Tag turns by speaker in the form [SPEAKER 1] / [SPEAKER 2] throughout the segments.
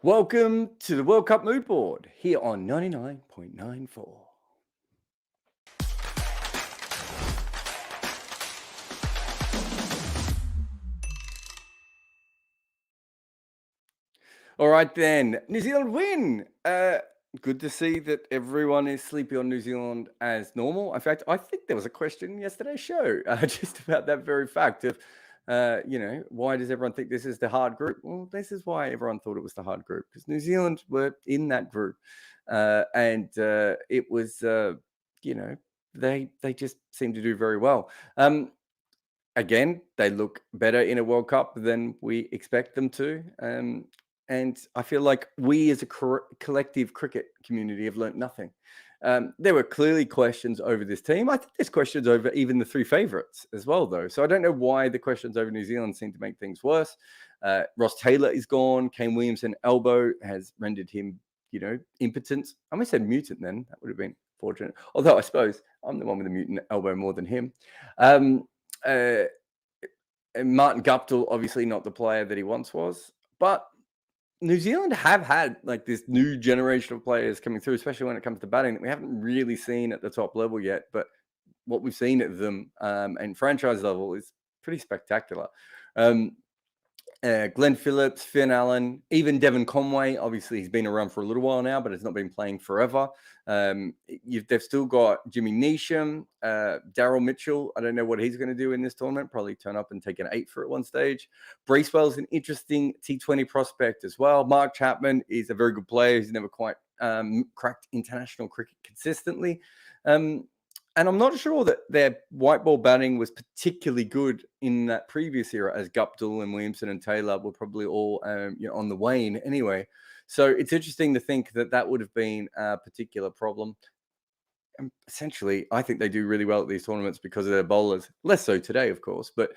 [SPEAKER 1] Welcome to the World Cup Mood Board here on 99.94. All right, then. New Zealand win. Good to see that everyone is sleepy on New Zealand as normal. In fact, I think there was a question in yesterday's show just about that very fact of, why does everyone think this is the hard group? Well, this is why everyone thought it was the hard group, because New Zealand were in that group. And it was, they just seem to do very well. Again, they look better in a World Cup than we expect them to. And I feel like we as a collective cricket community have learnt nothing. There were clearly questions over this team. I think there's questions over even the three favourites as well, though. So I don't know why the questions over New Zealand seem to make things worse. Ross Taylor is gone. Kane Williamson elbow has rendered him, impotent. I almost said mutant then. That would have been fortunate. Although I suppose I'm the one with a mutant elbow more than him. And Martin Guptill, obviously not the player that he once was, but New Zealand have had like this new generation of players coming through, especially when it comes to batting, that we haven't really seen at the top level yet. But what we've seen at them and franchise level is pretty spectacular. Glenn Phillips, Finn Allen, even Devon Conway. Obviously, he's been around for a little while now, but has not been playing forever. They've still got Jimmy Neesham, Daryl Mitchell. I don't know what he's going to do in this tournament. Probably turn up and take an 8 for at one stage. Bracewell's an interesting T20 prospect as well. Mark Chapman is a very good player. He's never quite cracked international cricket consistently. And I'm not sure that their white ball batting was particularly good in that previous era, as Guptill and Williamson and Taylor were probably all on the wane anyway. So it's interesting to think that that would have been a particular problem. And essentially, I think they do really well at these tournaments because of their bowlers. Less so today, of course, but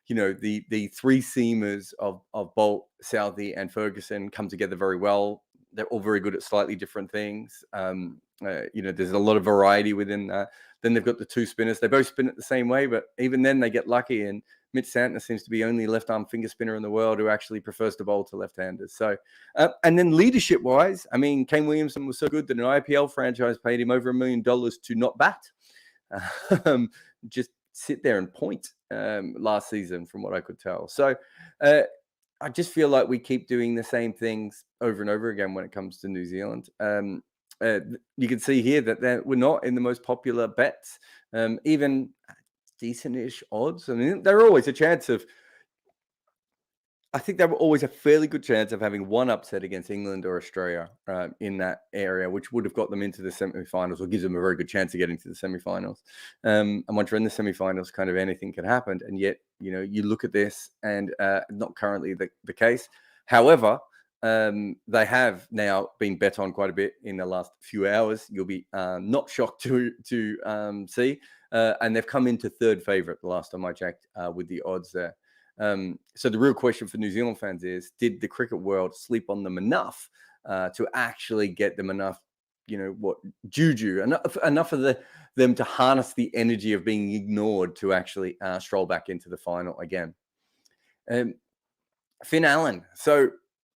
[SPEAKER 1] the three seamers of Bolt, Southey, and Ferguson come together very well. They're all very good at slightly different things. There's a lot of variety within that. Then they've got the two spinners. They both spin it the same way, but even then they get lucky. And Mitch Santner seems to be only left-arm finger spinner in the world who actually prefers to bowl to left-handers. So, and then leadership-wise, I mean, Kane Williamson was so good that an IPL franchise paid him over $1 million to not bat. Just sit there and point last season, from what I could tell. So, I just feel like we keep doing the same things over and over again when it comes to New Zealand. You can see here that we're not in the most popular bets, even decent-ish odds. I mean, there are always a chance of, I think there were always a fairly good chance of having one upset against England or Australia in that area, which would have got them into the semi-finals, or gives them a very good chance of getting to the semi-finals. And once you're in the semi-finals, kind of anything can happen. And yet, you look at this and not currently the case. However, they have now been bet on quite a bit in the last few hours. You'll be not shocked to see. And they've come into third favourite the last time I checked with the odds there. So the real question for New Zealand fans is, did the cricket world sleep on them enough to actually get them enough, juju, enough of them to harness the energy of being ignored to actually stroll back into the final again? Finn Allen. So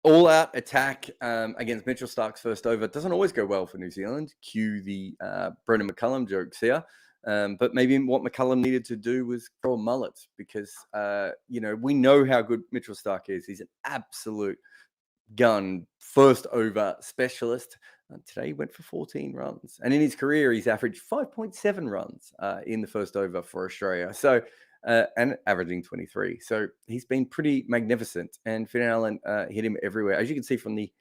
[SPEAKER 1] all-out attack against Mitchell Starc's first over doesn't always go well for New Zealand. Cue the Brendan McCullum jokes here. But maybe what McCullum needed to do was throw a mullet because, we know how good Mitchell Starc is. He's an absolute gun, first over specialist. Today he went for 14 runs. And in his career, he's averaged 5.7 runs in the first over for Australia. So, and averaging 23. So he's been pretty magnificent. And Finn Allen hit him everywhere. As you can see from the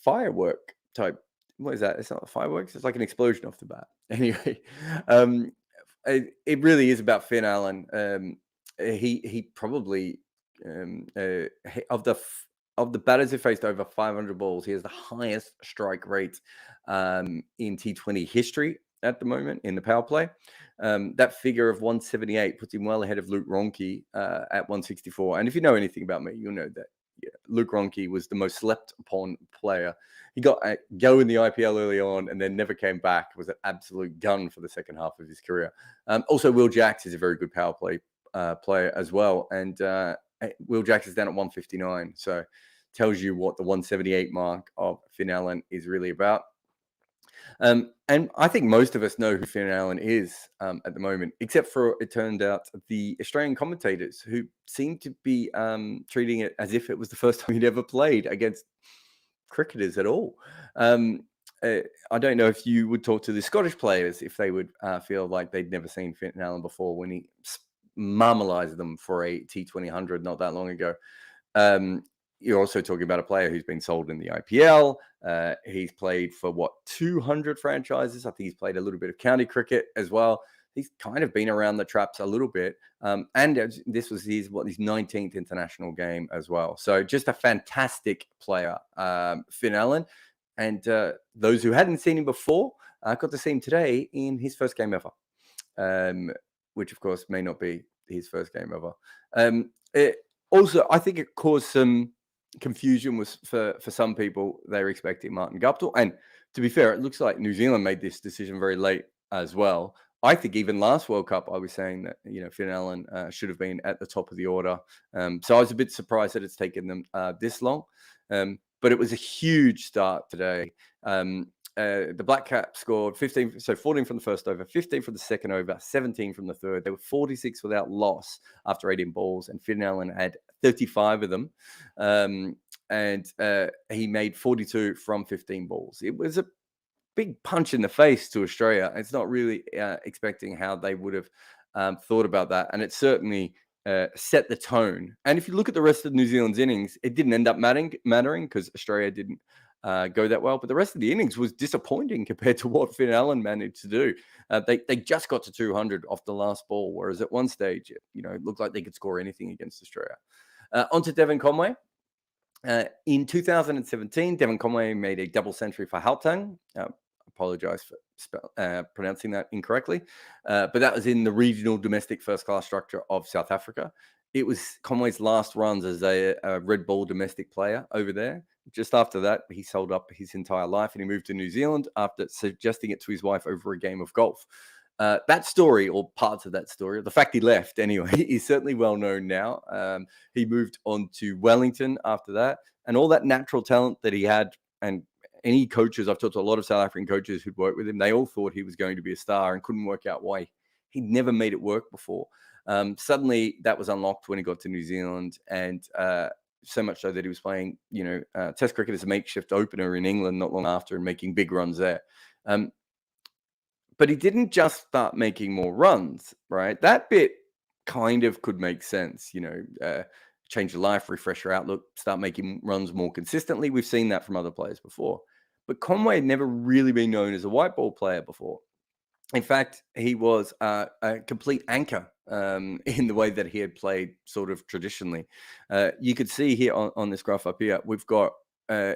[SPEAKER 1] firework type, what is that? It's not fireworks. It's like an explosion off the bat. Anyway, it really is about Finn Allen. He probably of the batters who faced over 500 balls, he has the highest strike rate in T20 history at the moment in the power play. That figure of 178 puts him well ahead of Luke Ronchi at 164. And if you know anything about me, you'll know that Luke Ronchi was the most slept upon player. He got a go in the IPL early on and then never came back. Was an absolute gun for the second half of his career. Also, Will Jacks is a very good power play player as well. And Will Jacks is down at 159. So tells you what the 178 mark of Finn Allen is really about. And I think most of us know who Finn Allen is at the moment, except for, it turned out, the Australian commentators, who seem to be treating it as if it was the first time he'd ever played against cricketers at all. I don't know if you would talk to the Scottish players if they would feel like they'd never seen Finn Allen before, when he marmalised them for a T20 100 not that long ago. You're also talking about a player who's been sold in the IPL. He's played for 200 franchises. I think he's played a little bit of county cricket as well. He's kind of been around the traps a little bit. And this was his 19th international game as well. So just a fantastic player, Finn Allen. And those who hadn't seen him before got to see him today in his first game ever, which, of course, may not be his first game ever. Also, I think it caused some confusion for some people. They were expecting Martin Guptill. And to be fair, it looks like New Zealand made this decision very late as well. I think even last World Cup, I was saying that, Finn Allen should have been at the top of the order. So I was a bit surprised that it's taken them this long. But it was a huge start today. The Black Caps scored 14 from the first over, 15 from the second over, 17 from the third. They were 46 without loss after 18 balls, and Finn Allen had 35 of them. And he made 42 from 15 balls. It was a big punch in the face to Australia. It's not really expecting how they would have thought about that. And it certainly set the tone. And if you look at the rest of New Zealand's innings, it didn't end up mattering because Australia didn't go that well. But the rest of the innings was disappointing compared to what Finn Allen managed to do. They just got to 200 off the last ball, whereas at one stage, it looked like they could score anything against Australia. On to Devon Conway. In 2017, Devon Conway made a double century for Gauteng. Apologize for pronouncing that incorrectly. But that was in the regional domestic first-class structure of South Africa. It was Conway's last runs as a red ball domestic player over there. Just after that, he sold up his entire life and he moved to New Zealand after suggesting it to his wife over a game of golf. That story, or parts of that story, the fact he left anyway, is certainly well known now. He moved on to Wellington after that, and all that natural talent that he had, and any coaches, I've talked to a lot of South African coaches who'd worked with him, they all thought he was going to be a star and couldn't work out why. He'd never made it work before. Suddenly that was unlocked when he got to New Zealand, and so much so that he was playing, Test cricket as a makeshift opener in England not long after and making big runs there. But he didn't just start making more runs, right? That bit kind of could make sense, change your life, refresh your outlook, start making runs more consistently. We've seen that from other players before. But Conway had never really been known as a white ball player before. In fact, he was a complete anchor in the way that he had played sort of traditionally. You could see here on this graph up here, we've got,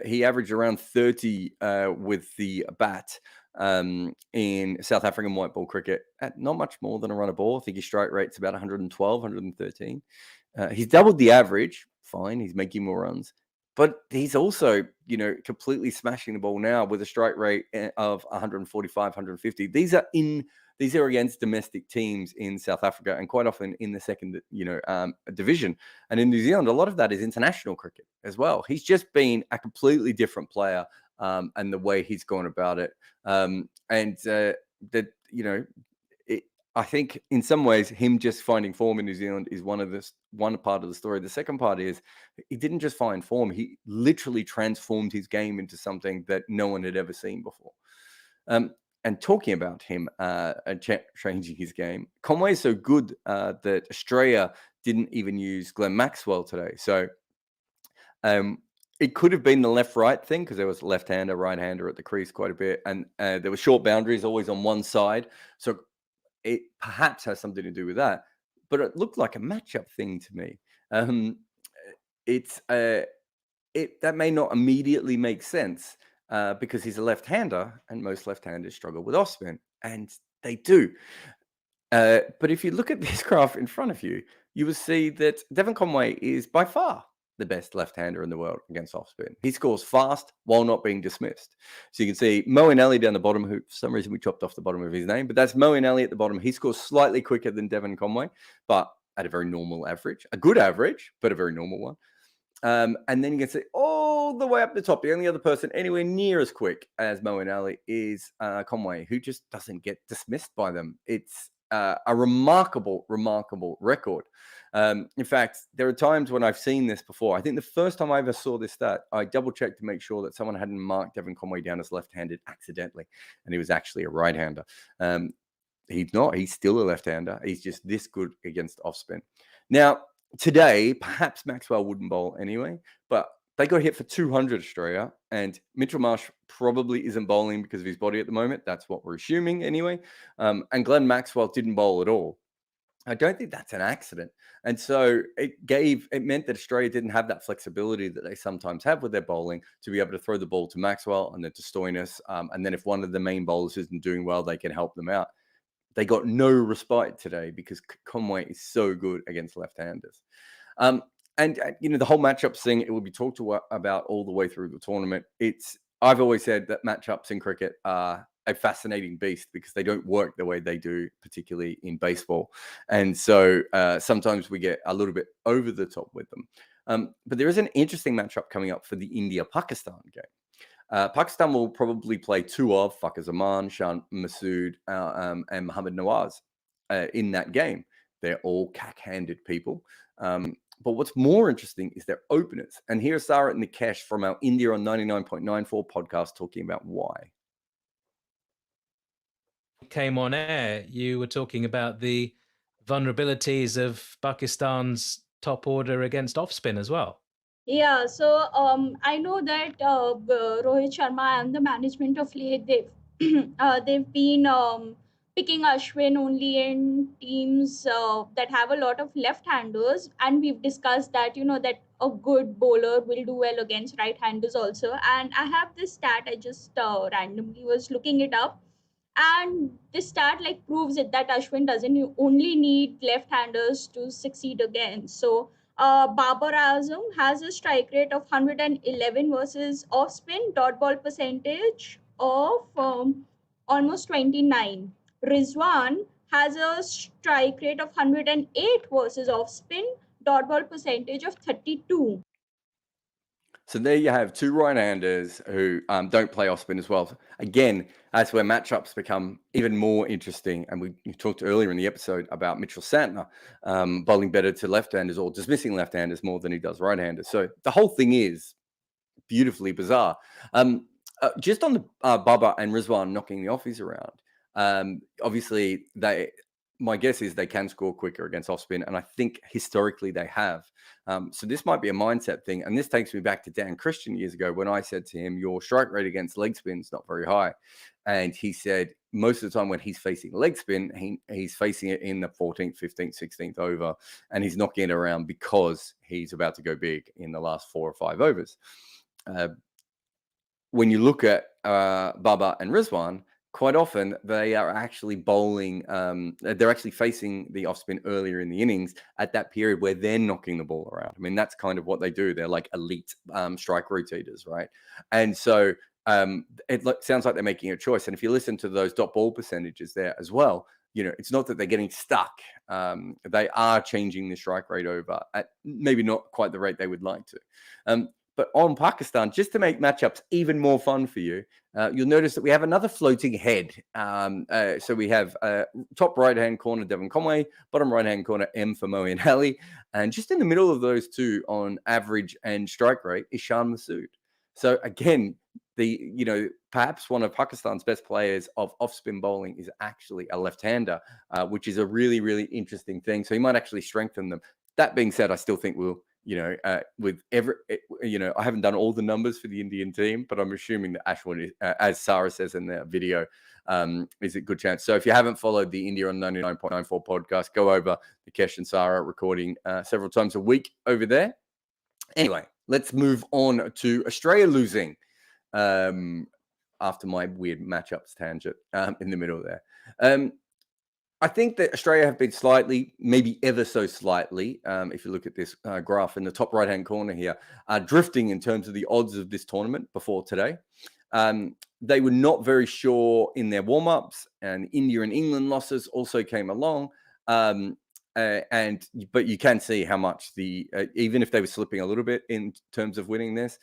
[SPEAKER 1] he averaged around 30 with the bat in South African white ball cricket at not much more than a run a ball. I think his strike rate's about 112, 113. He's doubled the average. Fine, he's making more runs. But he's also, completely smashing the ball now with a strike rate of 145, 150. These are against domestic teams in South Africa, and quite often in the second, division. And in New Zealand, a lot of that is international cricket as well. He's just been a completely different player, and the way he's gone about it. I think in some ways him just finding form in New Zealand is one part of the story. The second part is he didn't just find form. He literally transformed his game into something that no one had ever seen before. And talking about him changing his game, Conway is so good that Australia didn't even use Glenn Maxwell today. So it could have been the left-right thing because there was left-hander, right-hander at the crease quite a bit. And there were short boundaries always on one side. So it perhaps has something to do with that. But it looked like a matchup thing to me. That may not immediately make sense because he's a left-hander and most left-handers struggle with off-spin. And they do. But if you look at this graph in front of you, you will see that Devon Conway is by far the best left-hander in the world against off-spin. He scores fast while not being dismissed. So you can see Moeen Ali down the bottom, who for some reason we chopped off the bottom of his name, but that's Moeen Ali at the bottom. He scores slightly quicker than Devon Conway, but at a very normal average. A good average, but a very normal one. And then you can see all the way up the top. The only other person anywhere near as quick as Moeen Ali is Conway, who just doesn't get dismissed by them. It's a remarkable record. In fact, there are times when I've seen this before. I think the first time I ever saw this stat, I double-checked to make sure that someone hadn't marked Devon Conway down as left-handed accidentally, and he was actually a right-hander. He's not. He's still a left-hander. He's just this good against off-spin. Now, today, perhaps Maxwell wouldn't bowl anyway, but they got hit for 200 Australia, and Mitchell Marsh probably isn't bowling because of his body at the moment. That's what we're assuming anyway. And Glenn Maxwell didn't bowl at all. I don't think that's an accident. And so it meant that Australia didn't have that flexibility that they sometimes have with their bowling to be able to throw the ball to Maxwell and then to Stoinis. And then if one of the main bowlers isn't doing well, they can help them out. They got no respite today because Conway is so good against left-handers. And the whole matchups thing, it will be talked about all the way through the tournament. I've always said that matchups in cricket are a fascinating beast because they don't work the way they do, particularly in baseball. And so sometimes we get a little bit over the top with them. But there is an interesting matchup coming up for the India-Pakistan game. Pakistan will probably play two of Fakhar Zaman, Shan Masood, and Mohammad Nawaz in that game. They're all cack-handed people. But what's more interesting is their openers. And here's Sarah and Nikesh from our India on 99.94 podcast talking about why.
[SPEAKER 2] Came on air, you were talking about the vulnerabilities of Pakistan's top order against off-spin as well.
[SPEAKER 3] Yeah, so I know that Rohit Sharma and the management of late, they've been picking Ashwin only in teams that have a lot of left-handers, and we've discussed that that a good bowler will do well against right-handers also. And I have this stat, I just randomly was looking it up, and this stat proves it that Ashwin doesn't only need left-handers to succeed again. So Babar Azam has a strike rate of 111 versus off-spin, dot ball percentage of almost 29. Rizwan has a strike rate of 108 versus off-spin, dot ball percentage of 32.
[SPEAKER 1] So there you have two right-handers who don't play off-spin as well. Again, that's where matchups become even more interesting. And we talked earlier in the episode about Mitchell Santner bowling better to left-handers or dismissing left-handers more than he does right-handers. So the whole thing is beautifully bizarre. Just on the Babar and Rizwan knocking the offies around, obviously my guess is they can score quicker against off-spin, and I think historically they have. So this might be a mindset thing, and this takes me back to Dan Christian years ago when I said to him, your strike rate against leg spin is not very high. And he said most of the time when he's facing leg spin, he's facing it in the 14th, 15th, 16th over, and he's knocking it around because he's about to go big in the last 4 or 5 overs. When you look at Babar and Rizwan, quite often they are actually bowling, they're actually facing the off-spin earlier in the innings at that period where they're knocking the ball around. I mean, that's kind of what they do. They're like elite strike rotators, right? And so it sounds like they're making a choice. And if you listen to those dot ball percentages there as well, it's not that they're getting stuck. They are changing the strike rate over at maybe not quite the rate they would like to. But on Pakistan, just to make matchups even more fun for you, you'll notice that we have another floating head. So we have top right-hand corner, Devon Conway, bottom right-hand corner, M for Moeen Ali. And just in the middle of those two on average and strike rate is Shan Masood. So again, perhaps one of Pakistan's best players of off-spin bowling is actually a left-hander, which is a really, really interesting thing. So he might actually strengthen them. That being said, I still think we'll, I haven't done all the numbers for the Indian team, but I'm assuming that Ashwin, as Sarah says in the video, is a good chance. So if you haven't followed the India on 99.94 podcast, go over. Nikesh and Sarah recording several times a week over there. Anyway, let's move on to Australia losing after my weird matchups tangent in the middle there. I think that Australia have been slightly, maybe ever so slightly, if you look at this graph in the top right-hand corner here, drifting in terms of the odds of this tournament before today. They were not very sure in their warm-ups, and India and England losses also came along. But you can see how much even if they were slipping a little bit in terms of winning this,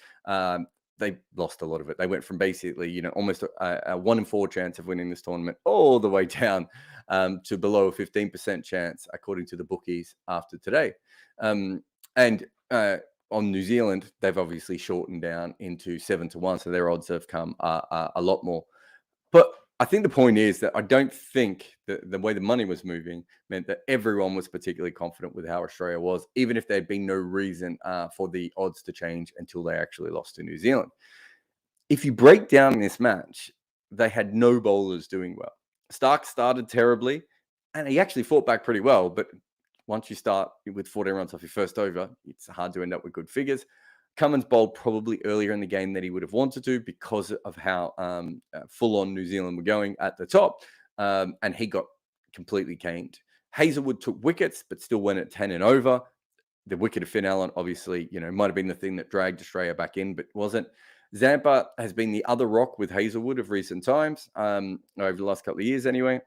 [SPEAKER 1] they lost a lot of it. They went from basically, almost a 1 in 4 chance of winning this tournament all the way down to below a 15% chance, according to the bookies after today. And on New Zealand, they've obviously shortened down into 7-1, so their odds have come a lot more. But I think the point is that I don't think that the way the money was moving meant that everyone was particularly confident with how Australia was, even if there'd been no reason for the odds to change until they actually lost to New Zealand. If you break down this match, they had no bowlers doing well. Stark started terribly, and he actually fought back pretty well. But once you start with 14 runs off your first over, it's hard to end up with good figures. Cummins bowled probably earlier in the game than he would have wanted to because of how full-on New Zealand were going at the top, and he got completely caned. Hazelwood took wickets, but still went at 10 and over. The wicket of Finn Allen, obviously, might have been the thing that dragged Australia back in, but wasn't. Zampa has been the other rock with Hazelwood of recent times, over the last couple of years anyway.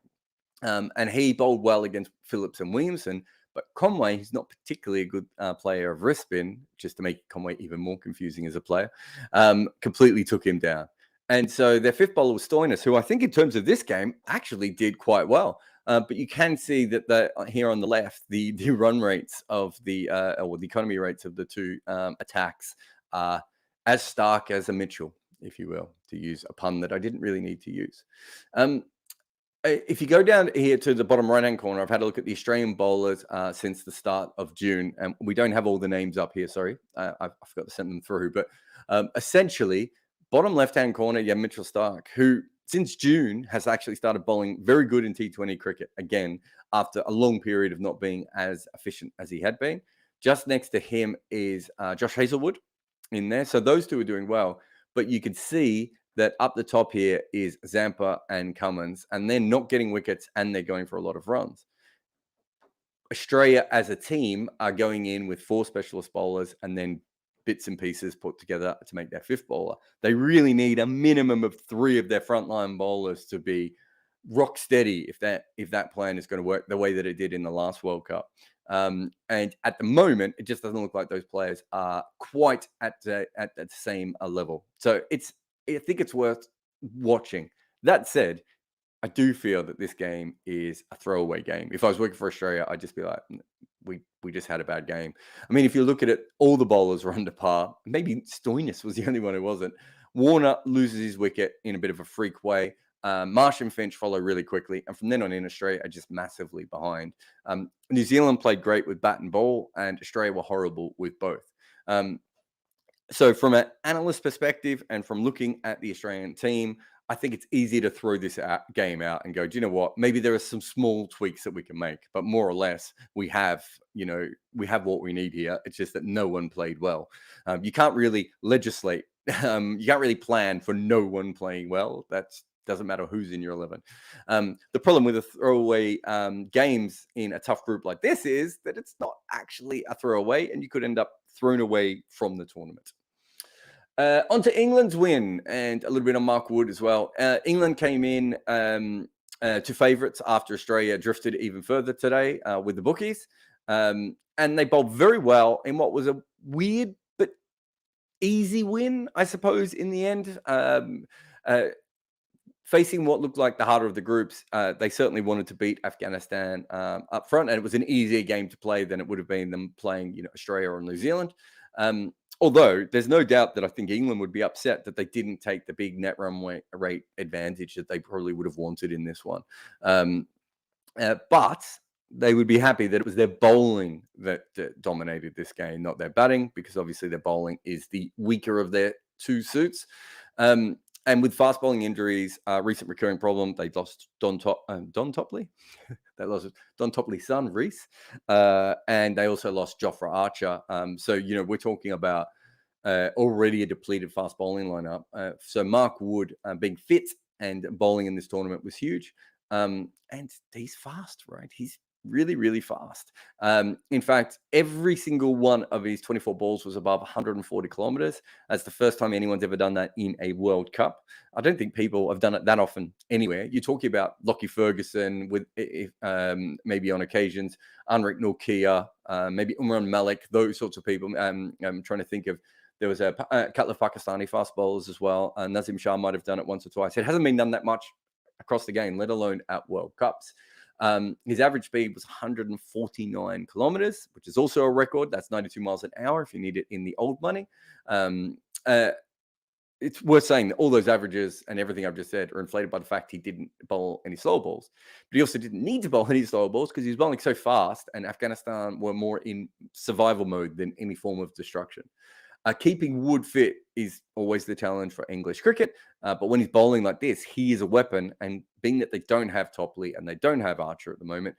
[SPEAKER 1] And he bowled well against Phillips and Williamson. But Conway, who's not particularly a good player of wrist spin, just to make Conway even more confusing as a player, completely took him down. And so their fifth bowler was Stoinis, who I think in terms of this game actually did quite well. But you can see that here on the left, the run rates of or the economy rates of the two attacks are as stark as a Mitchell, if you will, to use a pun that I didn't really need to use. If you go down here to the bottom right-hand corner, I've had a look at the Australian bowlers since the start of June. And we don't have all the names up here, sorry. I forgot to send them through. But essentially, bottom left-hand corner, you have Mitchell Starc, who since June has actually started bowling very good in T20 cricket, again, after a long period of not being as efficient as he had been. Just next to him is Josh Hazelwood in there. So those two are doing well. But you can see that up the top here is Zampa and Cummins, and they're not getting wickets and they're going for a lot of runs. Australia as a team are going in with 4 specialist bowlers and then bits and pieces put together to make their fifth bowler. They really need a minimum of 3 of their frontline bowlers to be rock steady if that plan is going to work the way that it did in the last World Cup. And at the moment, it just doesn't look like those players are quite at the same level. So I think it's worth watching. That said, I do feel that this game is a throwaway game. If I was working for Australia, I'd just be like, we just had a bad game. I mean, if you look at it, all the bowlers were under par. Maybe Stoinis was the only one who wasn't. Warner loses his wicket in a bit of a freak way. Marsh and Finch follow really quickly. And from then on in, Australia are just massively behind. New Zealand played great with bat and ball, and Australia were horrible with both. So from an analyst perspective and from looking at the Australian team, I think it's easy to throw this game out and go, do you know what? Maybe there are some small tweaks that we can make, but more or less we have what we need here. It's just that no one played well. You can't really legislate. You can't really plan for no one playing well. That doesn't matter who's in your 11. The problem with the throwaway games in a tough group like this is that it's not actually a throwaway, and you could end up thrown away from the tournament. On to England's win, and a little bit on Mark Wood as well. England came in to favourites after Australia drifted even further today with the bookies. And they bowled very well in what was a weird but easy win, I suppose, in the end. Facing what looked like the harder of the groups, they certainly wanted to beat Afghanistan up front, and it was an easier game to play than it would have been them playing, Australia or New Zealand. Although there's no doubt that I think England would be upset that they didn't take the big net run rate advantage that they probably would have wanted in this one. But they would be happy that it was their bowling that dominated this game, not their batting, because obviously their bowling is the weaker of their two suits. And with fast bowling injuries, recent recurring problem, they lost Don Topley. They lost Don Topley's son, Reece. And they also lost Jofra Archer. So, we're talking about already a depleted fast bowling lineup. So Mark Wood being fit and bowling in this tournament was huge. And he's fast, right? He's really, really fast. In fact, every single one of his 24 balls was above 140 kilometers. That's the first time anyone's ever done that in a World Cup. I don't think people have done it that often anywhere. You're talking about Lockie Ferguson with maybe on occasions, Anrik Nortje, maybe Umran Malik, those sorts of people. I'm trying to think of, there was a couple of Pakistani fast bowlers as well. Nazim Shah might have done it once or twice. It hasn't been done that much across the game, let alone at World Cups. His average speed was 149 kilometers, which is also a record. That's 92 miles an hour if you need it in the old money. It's worth saying that all those averages and everything I've just said are inflated by the fact he didn't bowl any slow balls. But he also didn't need to bowl any slow balls because he was bowling so fast, and Afghanistan were more in survival mode than any form of destruction. Keeping Wood fit is always the challenge for English cricket. But when he's bowling like this, he is a weapon. And being that they don't have Topley and they don't have Archer at the moment,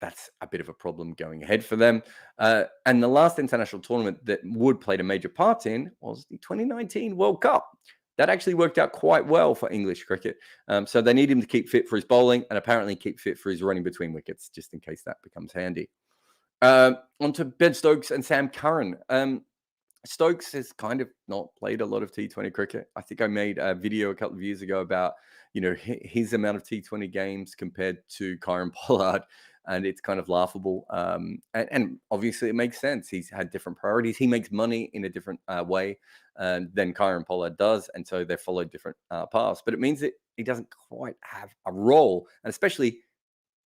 [SPEAKER 1] that's a bit of a problem going ahead for them. And the last international tournament that Wood played a major part in was the 2019 World Cup. That actually worked out quite well for English cricket. So they need him to keep fit for his bowling and apparently keep fit for his running between wickets, just in case that becomes handy. On to Ben Stokes and Sam Curran. Stokes has kind of not played a lot of T20 cricket. I think I made a video a couple of years ago about, his amount of T20 games compared to Kieron Pollard, and it's kind of laughable. And obviously it makes sense. He's had different priorities. He makes money in a different way than Kieron Pollard does, and so they followed different paths. But it means that he doesn't quite have a role, and especially,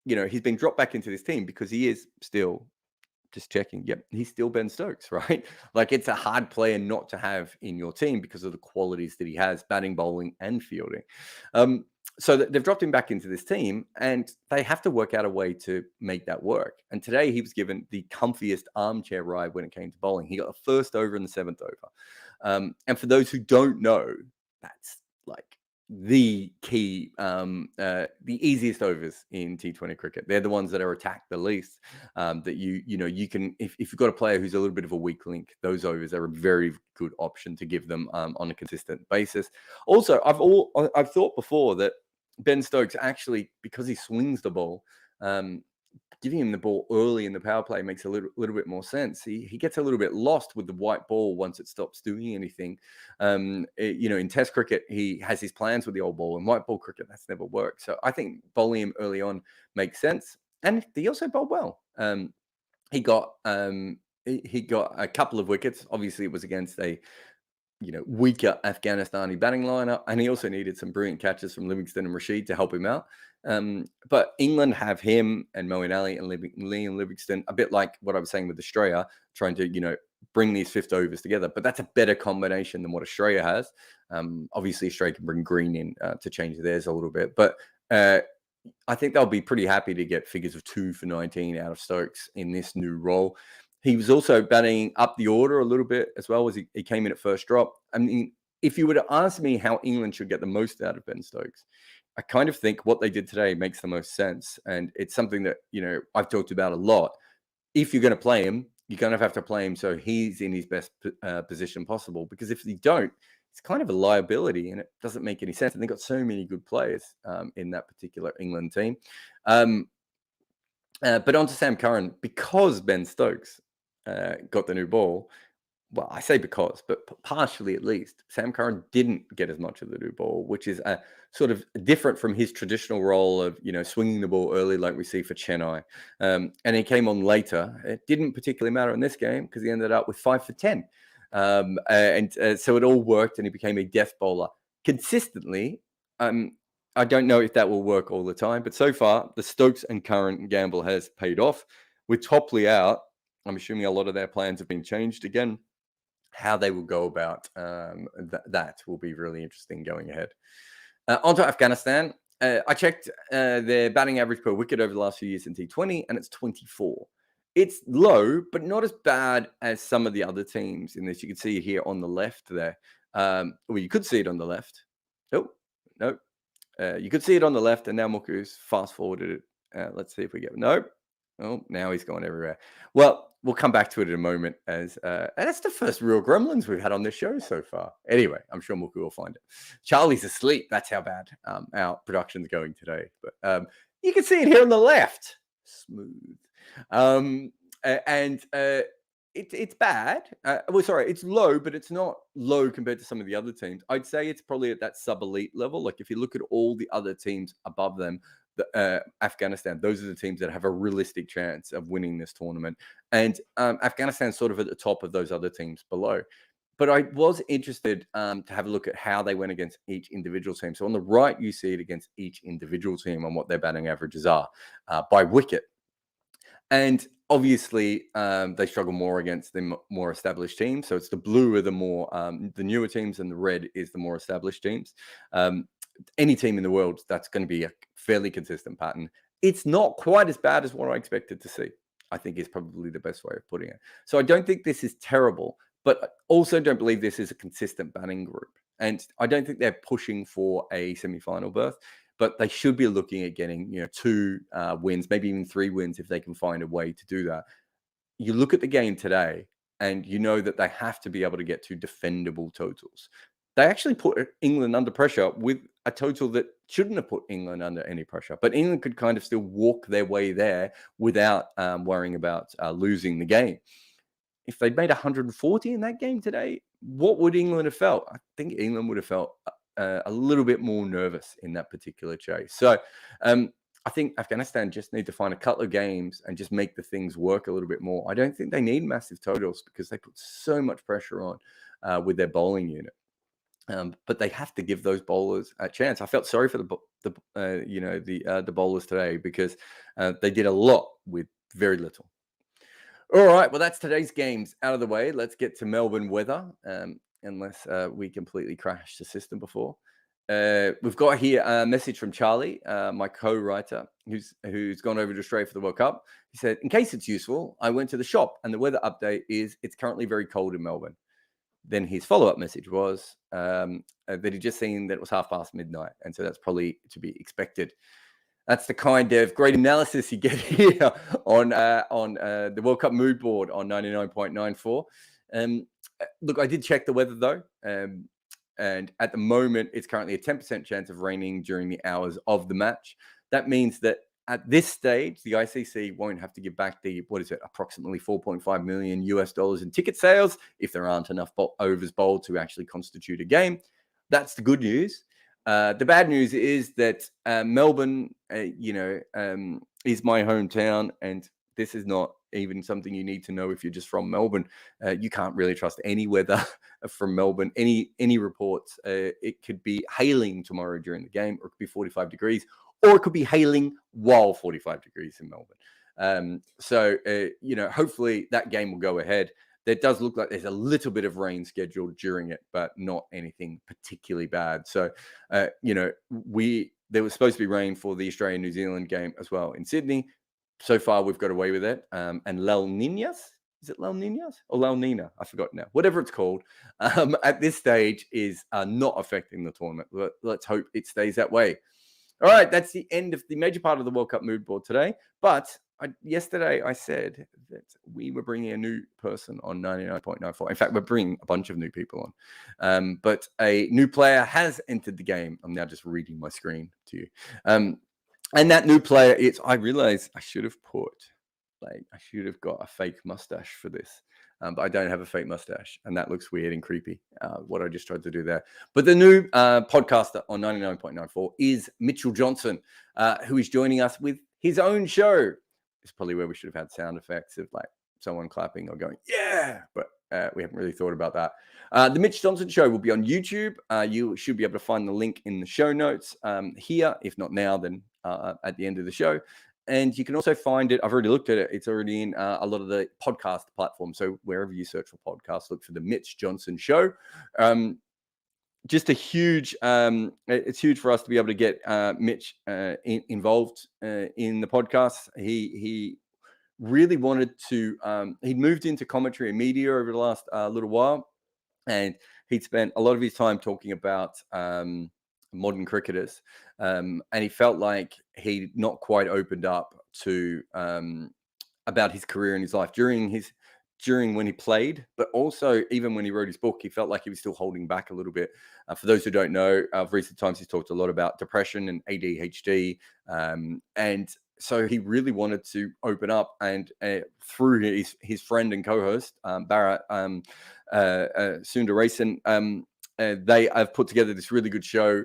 [SPEAKER 1] he's been dropped back into this team because he is still... Just checking. Yep, he's still Ben Stokes, right? Like, it's a hard player not to have in your team because of the qualities that he has, batting, bowling, and fielding. So they've dropped him back into this team, and they have to work out a way to make that work. And today he was given the comfiest armchair ride when it came to bowling. He got the first over and the 7th over. And for those who don't know, that's like the key, the easiest overs in T20 cricket. They're the ones that are attacked the least. That you can, if you've got a player who's a little bit of a weak link, those overs are a very good option to give them on a consistent basis. Also, I've thought before that Ben Stokes actually, because he swings the ball, giving him the ball early in the power play makes a little bit more sense. He gets a little bit lost with the white ball once it stops doing anything. In Test cricket, he has his plans with the old ball. In white ball cricket, that's never worked. So I think bowling him early on makes sense. And he also bowled well. He got a couple of wickets. Obviously, it was against a weaker Afghanistani batting lineup, and he also needed some brilliant catches from Livingston and Rashid to help him out. But England have him and Moeen Ali and Liam Livingston, a bit like what I was saying with Australia, trying to bring these fifth overs together. But that's a better combination than what Australia has. Obviously, Australia can bring Green in to change theirs a little bit, but I think they'll be pretty happy to get figures of 2 for 19 out of Stokes in this new role. He was also batting up the order a little bit as well as he came in at first drop. I mean, if you were to ask me how England should get the most out of Ben Stokes, I kind of think what they did today makes the most sense. And it's something that, I've talked about a lot. If you're going to play him, you're going to have to play him so he's in his best position possible. Because if you don't, it's kind of a liability and it doesn't make any sense. And they've got so many good players in that particular England team. But on to Sam Curran, because Ben Stokes got the new ball. Well, I say because, but partially at least, Sam Curran didn't get as much of the new ball, which is sort of different from his traditional role of, swinging the ball early like we see for Chennai. And he came on later. It didn't particularly matter in this game because he ended up with 5 for 10. So it all worked and he became a death bowler consistently. I don't know if that will work all the time, but so far the Stokes and Curran gamble has paid off. With Topley out, I'm assuming a lot of their plans have been changed again. How they will go about that will be really interesting going ahead. On to Afghanistan. I checked their batting average per wicket over the last few years in T20, and it's 24. It's low, but not as bad as some of the other teams in this. You can see here on the left there. Well, you could see it on the left. Oh, no. You could see it on the left, and now Muku's fast-forwarded it. Let's see if we get... Nope. Oh, now he's gone everywhere. Well, we'll come back to it in a moment as that's the first real gremlins we've had on this show so far. Anyway, I'm sure Muku will find it. Charlie's asleep. That's how bad our production's going today. But you can see it here on the left. smooth. It's bad. It's low, but it's not low compared to some of the other teams. I'd say it's probably at that sub-elite level. Like if you look at all the other teams above them, Afghanistan, those are the teams that have a realistic chance of winning this tournament. And Afghanistan's sort of at the top of those other teams below. But I was interested to have a look at how they went against each individual team. So on the right, you see it against each individual team on what their batting averages are by wicket. And obviously, they struggle more against the more established teams. So it's the blue are the newer teams, and the red is the more established teams. Any team in the world, that's going to be a fairly consistent pattern. It's not quite as bad as what I expected to see, I think is probably the best way of putting it. So I don't think this is terrible, but I also don't believe this is a consistent batting group. And I don't think they're pushing for a semi-final berth, but they should be looking at getting, 2 wins, maybe even 3 wins if they can find a way to do that. You look at the game today and you know that they have to be able to get to defendable totals. They actually put England under pressure with a total that shouldn't have put England under any pressure, but England could kind of still walk their way there without worrying about losing the game. If they'd made 140 in that game today, what would England have felt? I think England would have felt a little bit more nervous in that particular chase. So I think Afghanistan just need to find a couple of games and just make the things work a little bit more. I don't think they need massive totals because they put so much pressure on with their bowling unit. But they have to give those bowlers a chance. I felt sorry for the bowlers today because they did a lot with very little. All right, well, that's today's games out of the way. Let's get to Melbourne weather, unless we completely crashed the system before. We've got here a message from Charlie, my co-writer, who's gone over to Australia for the World Cup. He said, in case it's useful, I went to the shop and the weather update is it's currently very cold in Melbourne. Then his follow-up message was that he'd just seen that it was midnight, and so that's probably to be expected. That's the kind of great analysis you get here on the World Cup mood board on 99.94. Look, I did check the weather though, and at the moment it's currently a 10% chance of raining during the hours of the match. That means that at this stage, the ICC won't have to give back approximately $4.5 million in ticket sales if there aren't enough overs bowled to actually constitute a game. That's the good news. The bad news is that Melbourne, is my hometown, and this is not even something you need to know if you're just from Melbourne. You can't really trust any weather from Melbourne, any reports. It could be hailing tomorrow during the game, or it could be 45 degrees, or it could be hailing while 45 degrees in Melbourne. Hopefully that game will go ahead. There does look like there's a little bit of rain scheduled during it, but not anything particularly bad. So, there was supposed to be rain for the Australia-New Zealand game as well in Sydney. So far, we've got away with it. And La Niñas, is it La Niñas or La Nina? I forgot now. Whatever it's called, at this stage is not affecting the tournament. Let's hope it stays that way. All right, that's the end of the major part of the World Cup mood board today. But yesterday I said that we were bringing a new person on 99.94. In fact, we're bringing a bunch of new people on. But a new player has entered the game. I'm now just reading my screen to you. And that new player is, I realize I should have got a fake mustache for this. But I don't have a fake mustache, and that looks weird and creepy, what I just tried to do there. But the new podcaster on 99.94 is Mitchell Johnson, who is joining us with his own show. It's probably where we should have had sound effects of like someone clapping or going, yeah, but we haven't really thought about that. The Mitch Johnson Show will be on YouTube. You should be able to find the link in the show notes here. If not now, then at the end of the show. And you can also find it. I've already looked at it. It's already in a lot of the podcast platforms. So wherever you search for podcasts, look for the Mitch Johnson Show. Just a huge, it's huge for us to be able to get Mitch involved in the podcast. He really wanted to, he'd moved into commentary and media over the last little while. And he'd spent a lot of his time talking about modern cricketers, and he felt like he'd not quite opened up to about his career and his life during when he played, but also even when he wrote his book, he felt like he was still holding back a little bit. For those who don't know, of recent times he's talked a lot about depression and ADHD, and so he really wanted to open up, and through his friend and co-host Barrett Sundaresan, they have put together this really good show.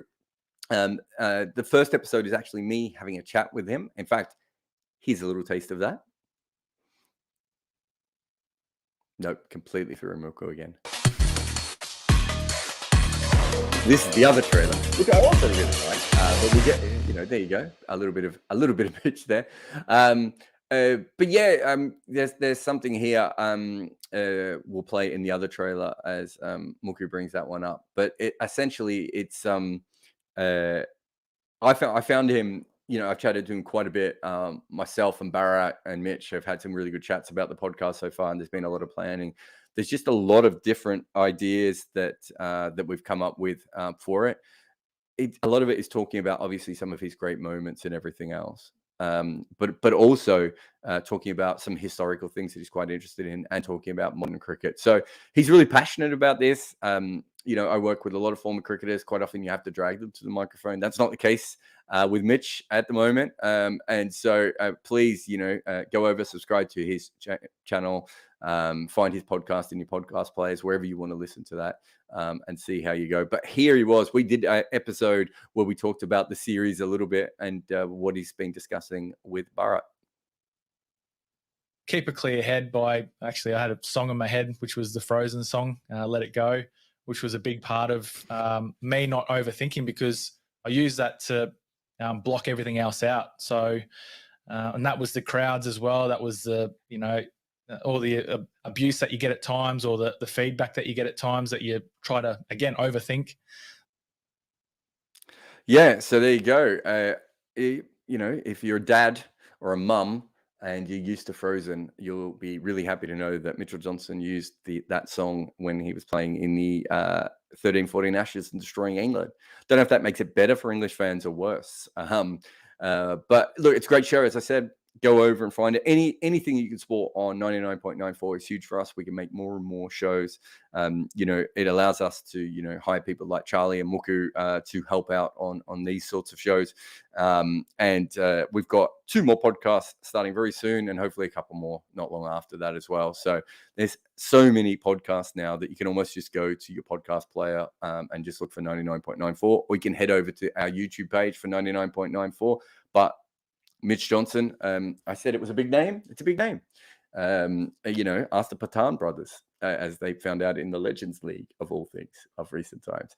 [SPEAKER 1] The first episode is actually me having a chat with him. In fact, here's a little taste of that. Nope, completely through Milko again. This is the other trailer, which I also really like. But we get, there you go, a little bit of pitch there. But yeah, there's something here. We'll play in the other trailer as Muku brings that one up. But essentially, it's I found him. I've chatted to him quite a bit. Myself and Barrett and Mitch have had some really good chats about the podcast so far, and there's been a lot of planning. There's just a lot of different ideas that we've come up with for it. A lot of it is talking about obviously some of his great moments and everything else, but also talking about some historical things that he's quite interested in, and talking about modern cricket. So he's really passionate about this. I work with a lot of former cricketers. Quite often you have to drag them to the microphone. That's not the case with Mitch at the moment. And so please, go over, subscribe to his channel, find his podcast in your podcast players, wherever you want to listen to that, and see how you go. But here he was. We did an episode where we talked about the series a little bit and what he's been discussing with Bharat.
[SPEAKER 4] Keep a clear head by, actually, I had a song in my head, which was the Frozen song, Let It Go, which was a big part of me not overthinking, because I use that to block everything else out. So, and that was the crowds as well. That was the, all the abuse that you get at times, or the feedback that you get at times that you try to, again, overthink.
[SPEAKER 1] Yeah, so there you go. If you're a dad or a mum and you're used to Frozen, you'll be really happy to know that Mitchell Johnson used that song when he was playing in the 13-14 Ashes and destroying England. Don't know if that makes it better for English fans or worse. But look, it's a great show. As I said, go over and find it. Anything you can support on 99.94 is huge for us. We can make more and more shows. It allows us to, hire people like Charlie and Muku to help out on these sorts of shows. And we've got 2 more podcasts starting very soon, and hopefully a couple more not long after that as well. So there's so many podcasts now that you can almost just go to your podcast player and just look for 99.94, or you can head over to our YouTube page for 99.94. But Mitch Johnson, I said it was a big name. It's a big name. Ask the Pathan brothers, as they found out in the Legends League, of all things, of recent times.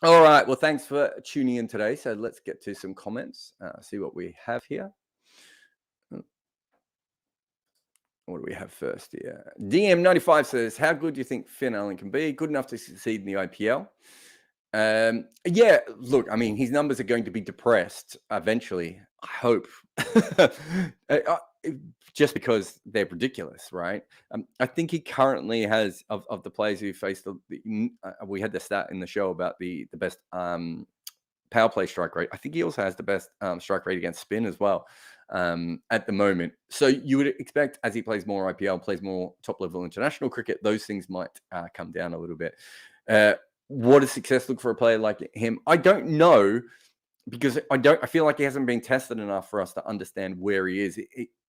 [SPEAKER 1] All right. Well, thanks for tuning in today. So let's get to some comments, see what we have here. What do we have first here? DM95 says, how good do you think Finn Allen can be? Good enough to succeed in the IPL? Yeah, look, I mean, his numbers are going to be depressed eventually, I hope, just because they're ridiculous, right? I think he currently has, of the players who faced, we had the stat in the show about the best power play strike rate. I think he also has the best strike rate against spin as well at the moment. So you would expect, as he plays more IPL, plays more top-level international cricket, those things might come down a little bit. What does success look for a player like him? I don't know, because I feel like he hasn't been tested enough for us to understand where he is.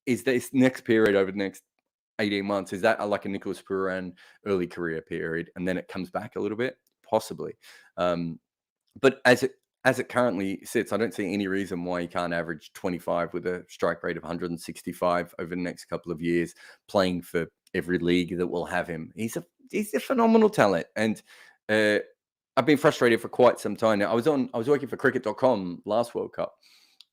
[SPEAKER 1] Is this next period over the next 18 months, is that like a Nicholas Pooran early career period, and then it comes back a little bit? Possibly. But as it currently sits, I don't see any reason why he can't average 25 with a strike rate of 165 over the next couple of years, playing for every league that will have him. He's a phenomenal talent. And I've been frustrated for quite some time now. I was working for cricket.com last World Cup,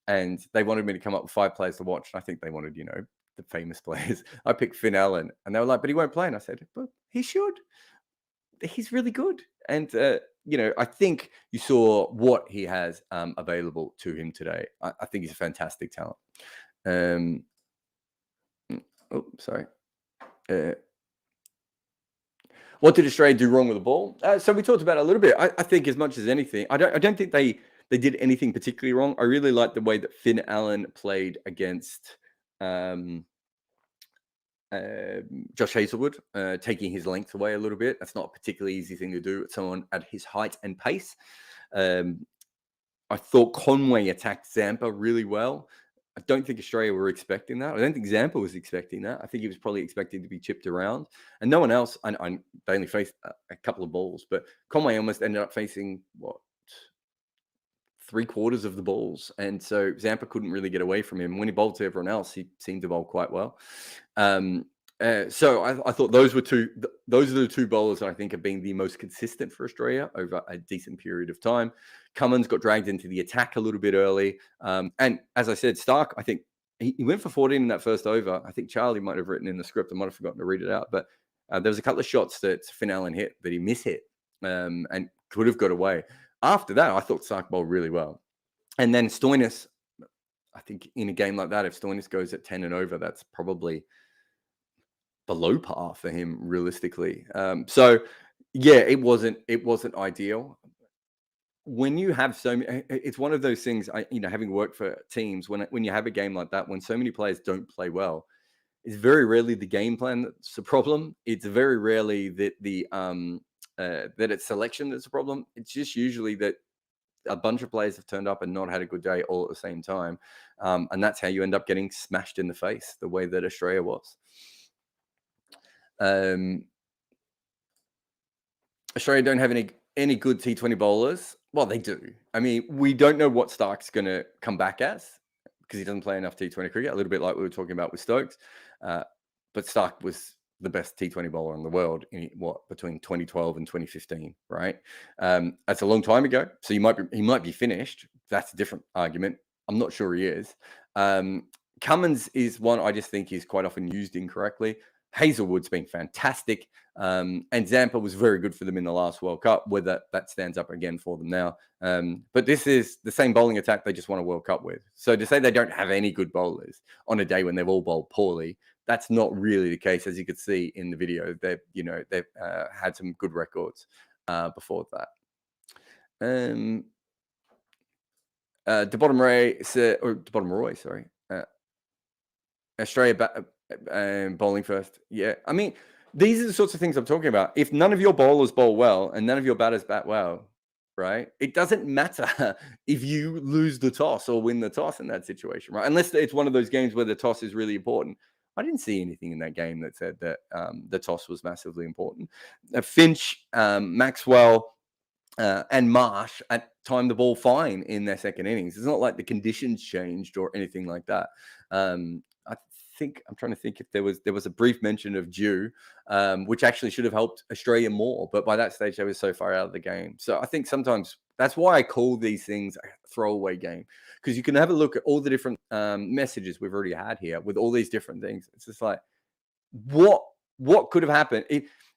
[SPEAKER 1] and they wanted me to come up with 5 players to watch. And I think they wanted, the famous players. I picked Finn Allen, and they were like, but he won't play. And I said, but he should. He's really good. And, I think you saw what he has available to him today. I think he's a fantastic talent. Sorry. What did Australia do wrong with the ball? So we talked about it a little bit. I think as much as anything, I don't think they did anything particularly wrong. I really like the way that Finn Allen played against Josh Hazlewood, taking his length away a little bit. That's not a particularly easy thing to do with someone at his height and pace. I thought Conway attacked Zampa really well. I don't think Australia were expecting that. I don't think Zampa was expecting that. I think he was probably expecting to be chipped around, and no one else. They only faced a couple of balls, but Conway almost ended up facing what, 3/4 of the balls, and so Zampa couldn't really get away from him. When he bowled to everyone else, he seemed to bowl quite well. So I thought those are the two bowlers that I think have been the most consistent for Australia over a decent period of time. Cummins got dragged into the attack a little bit early. And as I said, Stark, I think he went for 14 in that first over. I think Charlie might have written in the script. I might have forgotten to read it out. But there was a couple of shots that Finn Allen hit that he mishit and could have got away. After that, I thought Stark bowled really well. And then Stoinis, I think in a game like that, if Stoinis goes at 10 and over, that's probably below par for him realistically. So yeah, it wasn't ideal. When you have so many, it's one of those things, having worked for teams, when you have a game like that, when so many players don't play well, it's very rarely the game plan that's the problem. It's very rarely that that it's selection that's a problem. It's just usually that a bunch of players have turned up and not had a good day all at the same time. And that's how you end up getting smashed in the face the way that Australia was. Australia don't have any good T20 bowlers. Well, they do. I mean, we don't know what Stark's going to come back as because he doesn't play enough T20 cricket, a little bit like we were talking about with Stokes. But Stark was the best T20 bowler in the world between 2012 and 2015, right? That's a long time ago. So he might be finished. That's a different argument. I'm not sure he is. Cummins is one I just think is quite often used incorrectly. Hazelwood's been fantastic. And Zampa was very good for them in the last World Cup, whether that stands up again for them now. But this is the same bowling attack they just won a World Cup with. So to say they don't have any good bowlers on a day when they've all bowled poorly, that's not really the case. As you could see in the video, they've had some good records before that. Devon Roy, sorry. Australia bowling first. Yeah, I mean, these are the sorts of things I'm talking about. If none of your bowlers bowl well and none of your batters bat well, right? It doesn't matter if you lose the toss or win the toss in that situation, right? Unless it's one of those games where the toss is really important. I didn't see anything in that game that said that the toss was massively important. Finch, Maxwell, and Marsh timed the ball fine in their second innings. It's not like the conditions changed or anything like that. I'm trying to think if there was a brief mention of Dew, which actually should have helped Australia more, but by that stage they were so far out of the game. So I think sometimes that's why I call these things a throwaway game, because you can have a look at all the different messages we've already had here with all these different things. It's just like, what could have happened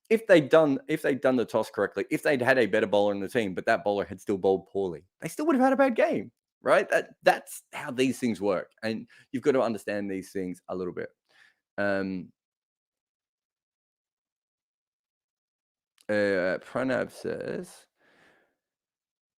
[SPEAKER 1] if they'd done the toss correctly, if they'd had a better bowler in the team, but that bowler had still bowled poorly, they still would have had a bad game. Right? That's how these things work. And you've got to understand these things a little bit. Pranav says,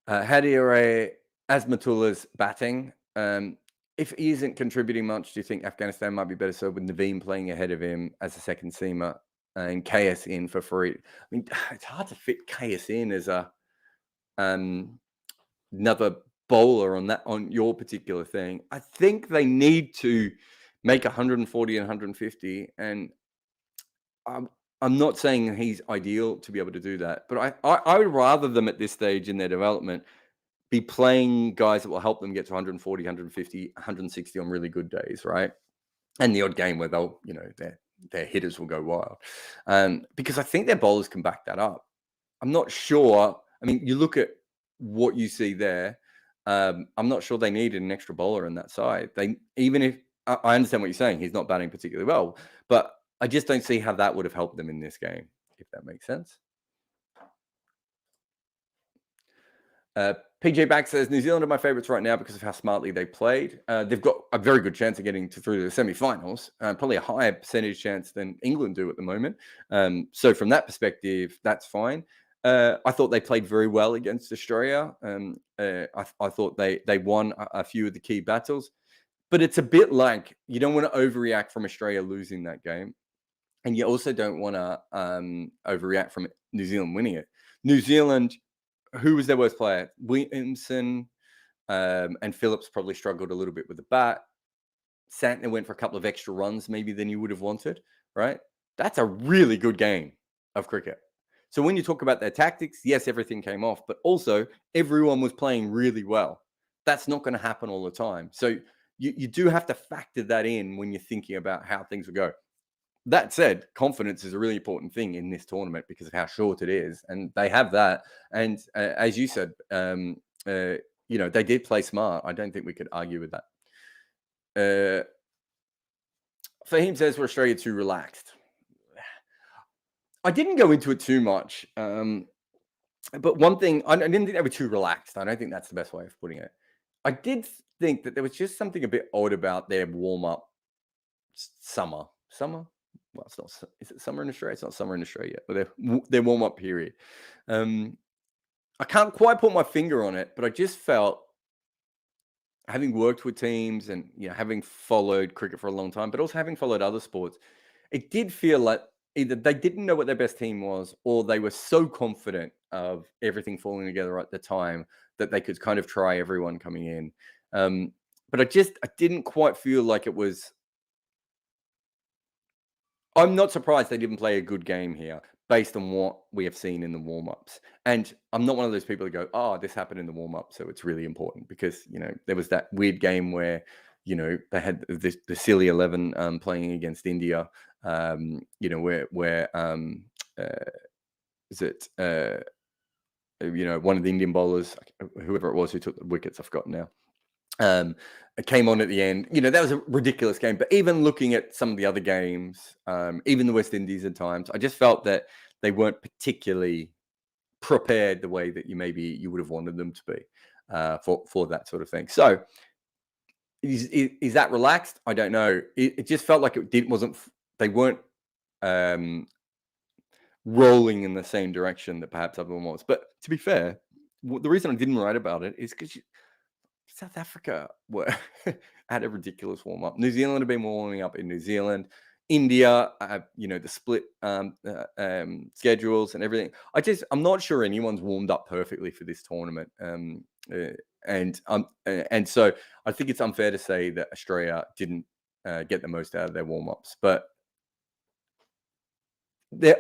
[SPEAKER 1] how do you rate Asmatullah's batting? If he isn't contributing much, do you think Afghanistan might be better served with Naveen playing ahead of him as a second seamer and KS in for Farid? I mean, it's hard to fit KS in as another bowler on your particular thing. I think they need to make 140 and 150, and I'm not saying he's ideal to be able to do that, but I would rather them at this stage in their development be playing guys that will help them get to 140, 150, 160 on really good days, right? And the odd game where they'll, their hitters will go wild, because I think their bowlers can back that up. I'm not sure. I mean, you look at what you see there. I'm not sure they needed an extra bowler on that side. Even if I understand what you're saying, he's not batting particularly well, but I just don't see how that would have helped them in this game, if that makes sense. PJ Back says, New Zealand are my favourites right now because of how smartly they played. They've got a very good chance of getting through to the semi-finals, probably a higher percentage chance than England do at the moment. So from that perspective, that's fine. I thought they played very well against Australia. I thought they won a few of the key battles. But it's a bit like you don't want to overreact from Australia losing that game. And you also don't want to overreact from New Zealand winning it. New Zealand, who was their worst player? Williamson and Phillips probably struggled a little bit with the bat. Santner went for a couple of extra runs maybe than you would have wanted, right? That's a really good game of cricket. So when you talk about their tactics, yes, everything came off, but also everyone was playing really well. That's not going to happen all the time. So you do have to factor that in when you're thinking about how things will go. That said, confidence is a really important thing in this tournament because of how short it is, and they have that. And as you said, they did play smart. I don't think we could argue with that. Fahim says we're Australia too relaxed. I didn't go into it too much, but one thing, I didn't think they were too relaxed. I don't think that's the best way of putting it. I did think that there was just something a bit odd about their warm-up summer. Well, it's not. Is it summer in Australia? It's not summer in Australia yet. But their warm-up period. I can't quite put my finger on it, but I just felt, having worked with teams and having followed cricket for a long time, but also having followed other sports, it did feel like either they didn't know what their best team was, or they were so confident of everything falling together at the time that they could kind of try everyone coming in. But I didn't quite feel like it was. I'm not surprised they didn't play a good game here based on what we have seen in the warm-ups. And I'm not one of those people who go, oh, this happened in the warm-up, so it's really important, because, there was that weird game where, they had the silly 11 playing against India, where is it, one of the Indian bowlers, whoever it was who took the wickets, I've forgotten now, it came on at the end. That was a ridiculous game. But even looking at some of the other games, even the West Indies at times, I just felt that they weren't particularly prepared the way that you would have wanted them to be for that sort of thing. So is that relaxed? I don't know. It just felt like they weren't rolling in the same direction that perhaps everyone was. But to be fair, the reason I didn't write about it is because South Africa had a ridiculous warm-up. New Zealand have been warming up in New Zealand. India, the split schedules and everything. I'm not sure anyone's warmed up perfectly for this tournament. And so I think it's unfair to say that Australia didn't get the most out of their warm-ups. But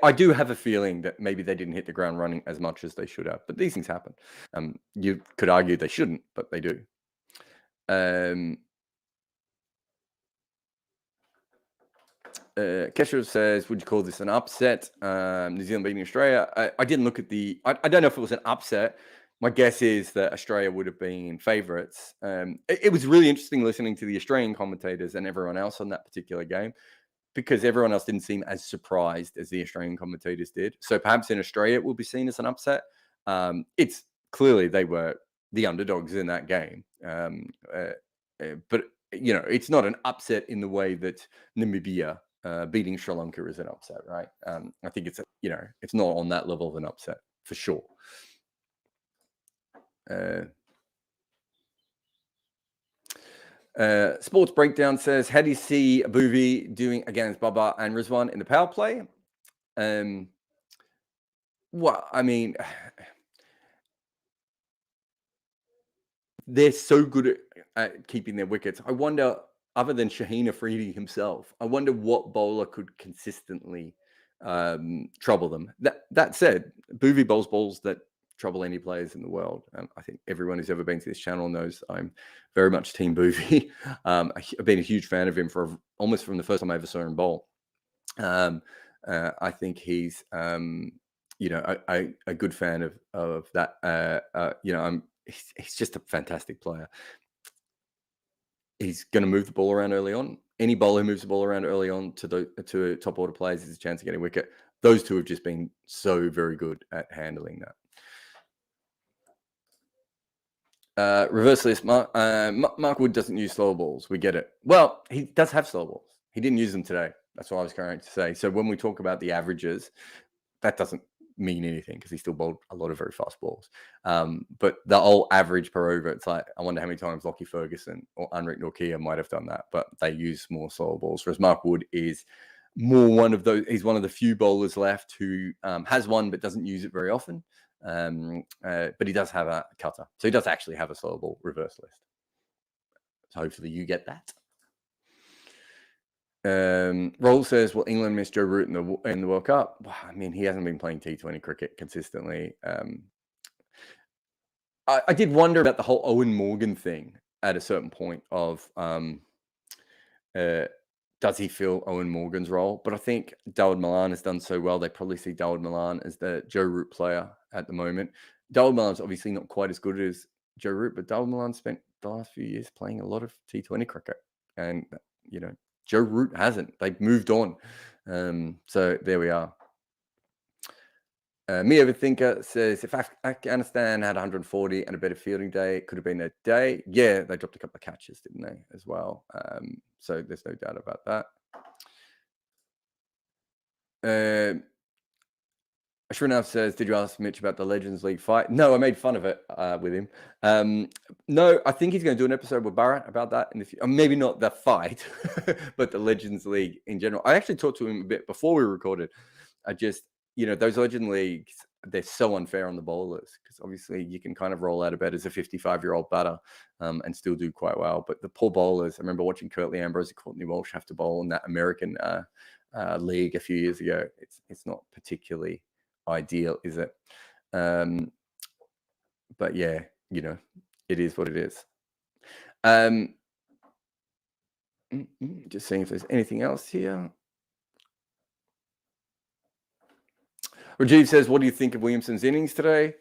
[SPEAKER 1] I do have a feeling that maybe they didn't hit the ground running as much as they should have. But these things happen. You could argue they shouldn't, but they do. Kesher says, would you call this an upset? New Zealand beating Australia. I didn't look at I don't know if it was an upset. My guess is that Australia would have been favourites. It was really interesting listening to the Australian commentators and everyone else on that particular game, because everyone else didn't seem as surprised as the Australian commentators did. So perhaps in Australia it will be seen as an upset. It's clearly they were the underdogs in that game. But it's not an upset in the way that Namibia beating Sri Lanka is an upset, right? I think it's it's not on that level of an upset for sure. Sports Breakdown says, how do you see Bhuvi doing against Baba and Rizwan in the power play? Well, I mean, they're so good at keeping their wickets. I wonder, other than Shaheen Afridi himself, I wonder what bowler could consistently trouble them. That said, Bhuvi bowls balls that trouble any players in the world. I think everyone who's ever been to this channel knows I'm very much Team Bhuvi. I've been a huge fan of him for almost from the first time I ever saw him bowl. I think he's a good fan of that. He's just a fantastic player. He's going to move the ball around early on. Any bowler who moves the ball around early on to top order players is a chance of getting a wicket. Those two have just been so very good at handling that. Reverse list. Mark Wood doesn't use slow balls. We get it. Well, he does have slow balls. He didn't use them today. That's what I was going to say. So when we talk about the averages, that doesn't mean anything because he still bowled a lot of very fast balls. But the whole average per over, it's like, I wonder how many times Lockie Ferguson or Anrik Nortje might have done that, but they use more slow balls. Whereas Mark Wood is more one of those. He's one of the few bowlers left who has one but doesn't use it very often. But he does have a cutter, so he does actually have a slow ball reverse list. So hopefully you get that. Roll says, "Will England miss Joe Root in the World Cup?" Well, I mean, he hasn't been playing T20 cricket consistently. I did wonder about the whole Owen Morgan thing at a certain point of does he fill Owen Morgan's role? But I think Dawid Malan has done so well. They probably see Dawid Malan as the Joe Root player at the moment. Dawid Malan's obviously not quite as good as Joe Root, but Dawid Malan spent the last few years playing a lot of T20 cricket. And, Joe Root hasn't. They've moved on. So there we are. Me Overthinker says, if Afghanistan had 140 and a better fielding day, it could have been a day. Yeah, they dropped a couple of catches, didn't they, as well? So there's no doubt about that. Shrinav says, did you ask Mitch about the Legends League fight? No, I made fun of it with him. No, I think he's going to do an episode with Barrett about that. Maybe not the fight, but the Legends League in general. I actually talked to him a bit before we recorded. Those Legend Leagues, they're so unfair on the bowlers because obviously you can kind of roll out of bed as a 55-year-old batter and still do quite well. But the poor bowlers, I remember watching Curtly Ambrose and Courtney Walsh have to bowl in that American league a few years ago. It's not particularly ideal, is it? But yeah, it is what it is. Just seeing if there's anything else here. Rajiv says, what do you think of Williamson's innings today?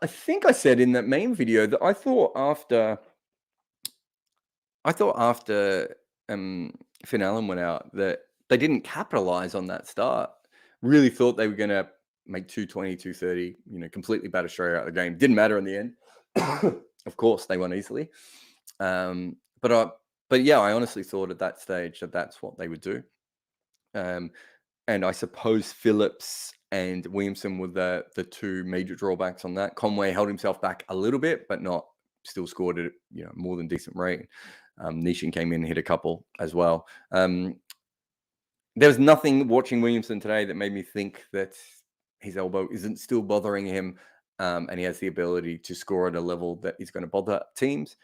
[SPEAKER 1] I think I said in that main video that I thought after Finn Allen went out that they didn't capitalize on that start. Really thought they were going to make 220, 230, completely bat Australia out of the game. Didn't matter in the end. Of course, they won easily. But yeah, I honestly thought at that stage that that's what they would do. And I suppose Phillips and Williamson were the two major drawbacks on that. Conway held himself back a little bit, but still scored at more than decent rate. Nishan came in and hit a couple as well. There was nothing watching Williamson today that made me think that his elbow isn't still bothering him, and he has the ability to score at a level that is going to bother teams.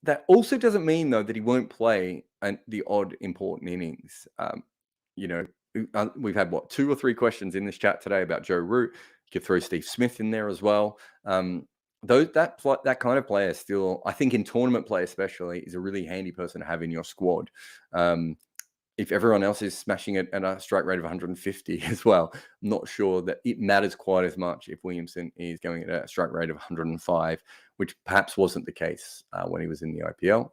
[SPEAKER 1] That also doesn't mean, though, that he won't play the odd important innings. We've had 2 or 3 questions in this chat today about Joe Root. You could throw Steve Smith in there as well. That kind of player still, I think in tournament play especially, is a really handy person to have in your squad. If everyone else is smashing it at a strike rate of 150 as well, I'm not sure that it matters quite as much if Williamson is going at a strike rate of 105, which perhaps wasn't the case when he was in the IPL.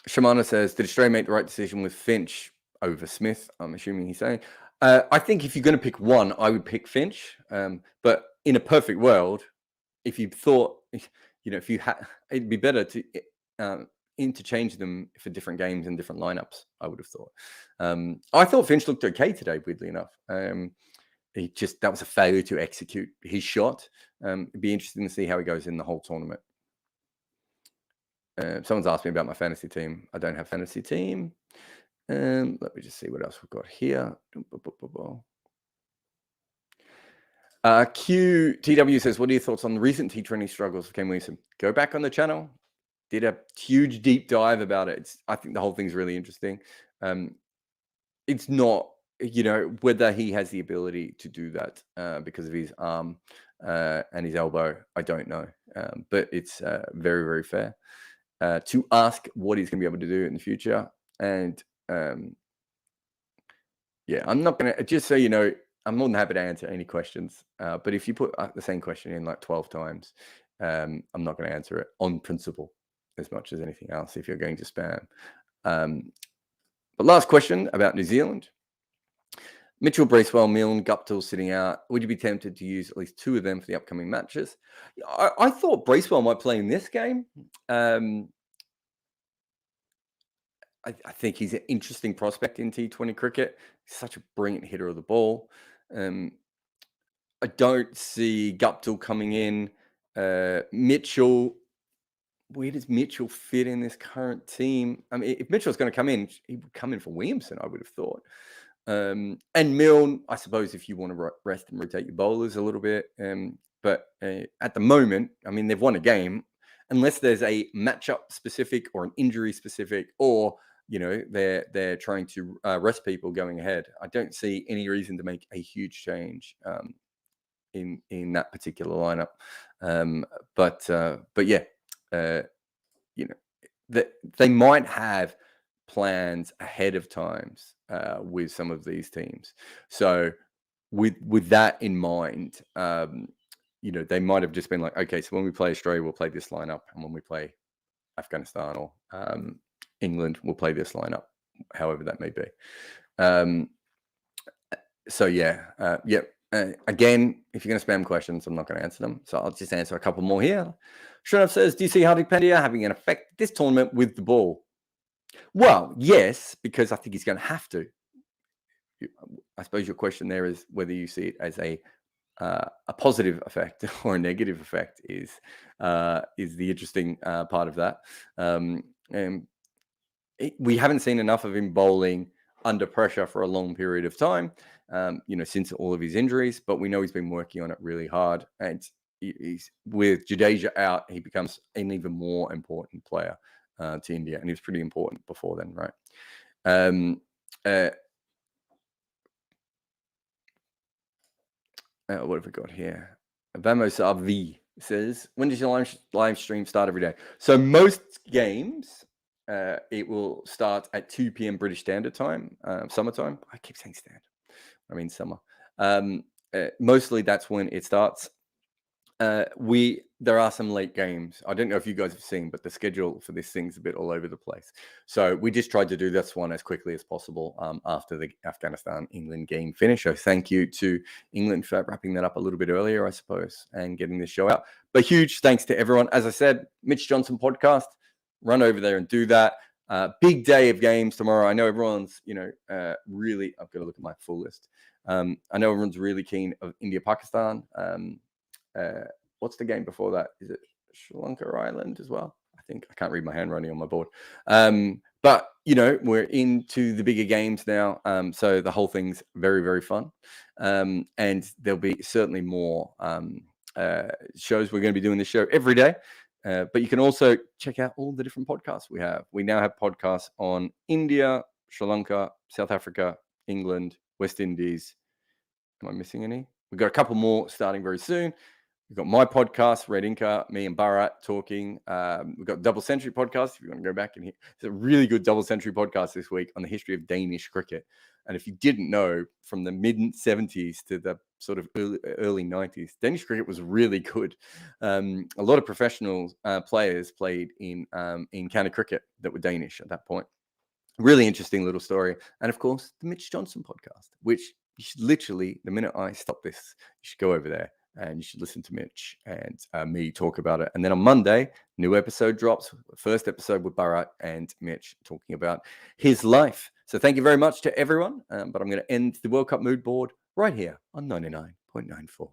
[SPEAKER 1] Shamana says, did Australia make the right decision with Finch over Smith? I'm assuming he's saying. I think if you're going to pick one, I would pick Finch. But in a perfect world, if you thought, it'd be better to interchange them for different games and different lineups, I would have thought. I thought Finch looked okay today, weirdly enough. That was a failure to execute his shot. It'd be interesting to see how he goes in the whole tournament. Someone's asked me about my fantasy team. I don't have fantasy team. Let me just see what else we've got here. QTW says, what are your thoughts on the recent T20 struggles of Ken Williamson? Go back on the channel. Did a huge deep dive about it. I think the whole thing's really interesting. It's not, whether he has the ability to do that because of his arm and his elbow, I don't know. But it's very, very fair to ask what he's going to be able to do in the future. And I'm not going to, just so you know, I'm more than happy to answer any questions. But if you put the same question in like 12 times, I'm not going to answer it on principle as much as anything else if you're going to spam. But last question about New Zealand. Mitchell, Bracewell, Milne, Guptill sitting out. Would you be tempted to use at least 2 of them for the upcoming matches? I thought Bracewell might play in this game. I think he's an interesting prospect in T20 cricket. He's such a brilliant hitter of the ball. I don't see Guptill coming in. Mitchell, where does Mitchell fit in this current team? I mean, if Mitchell's going to come in, he would come in for Williamson, I would have thought. And Milne, I suppose if you want to rest and rotate your bowlers a little bit. But at the moment, I mean, they've won a game. unless there's a matchup specific or an injury specific, or they're trying to rest people going ahead. I don't see any reason to make a huge change in that particular lineup. But yeah, they might have plans ahead of times with some of these teams. So with that in mind, they might have just been like, okay, so when we play Australia, we'll play this lineup, and when we play Afghanistan or England, we'll play this lineup, however that may be. Again, if you're going to spam questions, I'm not going to answer them, so I'll just answer a couple more here. Shrinov says, do you see Hardik Pandya having an effect this tournament with the ball? Well, yes, because I think he's going to have to. I suppose your question there is whether you see it as a positive effect or a negative effect is the interesting part of that. We haven't seen enough of him bowling under pressure for a long period of time, since all of his injuries, but we know he's been working on it really hard. And he's, with Jadeja out, he becomes an even more important player to India. And he was pretty important before then, right? What have we got here? Vamos RV says, when does your live stream start every day? So most games, it will start at 2 p.m. British Standard Time, summertime. I keep saying standard. I mean summer. Mostly that's when it starts. There are some late games. I don't know if you guys have seen, but the schedule for this thing's a bit all over the place. So we just tried to do this one as quickly as possible after the Afghanistan-England game finish. So thank you to England for wrapping that up a little bit earlier, I suppose, and getting this show out. But huge thanks to everyone. As I said, Mitch Johnson podcast, run over there and do that. Big day of games tomorrow. I know everyone's, really, I've got to look at my full list. I know everyone's really keen of India-Pakistan. What's the game before that? Is it Sri Lanka or Ireland as well? I can't read my handwriting on my board. But we're into the bigger games now. So the whole thing's very, very fun. And there'll be certainly more shows. We're going to be doing this show every day. But you can also check out all the different podcasts we have. We now have podcasts on India, Sri Lanka, South Africa, England, West Indies. Am I missing any? We've got a couple more starting very soon. We've got my podcast, Red Inca, me and Bharat talking. We've got Double Century podcast. If you want to go back and hear, it's a really good Double Century podcast this week on the history of Danish cricket. And if you didn't know, from the mid 70s to the sort of early 90s, Danish cricket was really good. A lot of professional players played in county cricket that were Danish at that point. Really interesting little story. And of course, the Mitch Johnson podcast, which you should literally, the minute I stop this, you should go over there and you should listen to Mitch and me talk about it. And then on Monday, new episode drops. First episode with Bharat and Mitch talking about his life. So thank you very much to everyone. But I'm going to end the World Cup mood board right here on 99.94.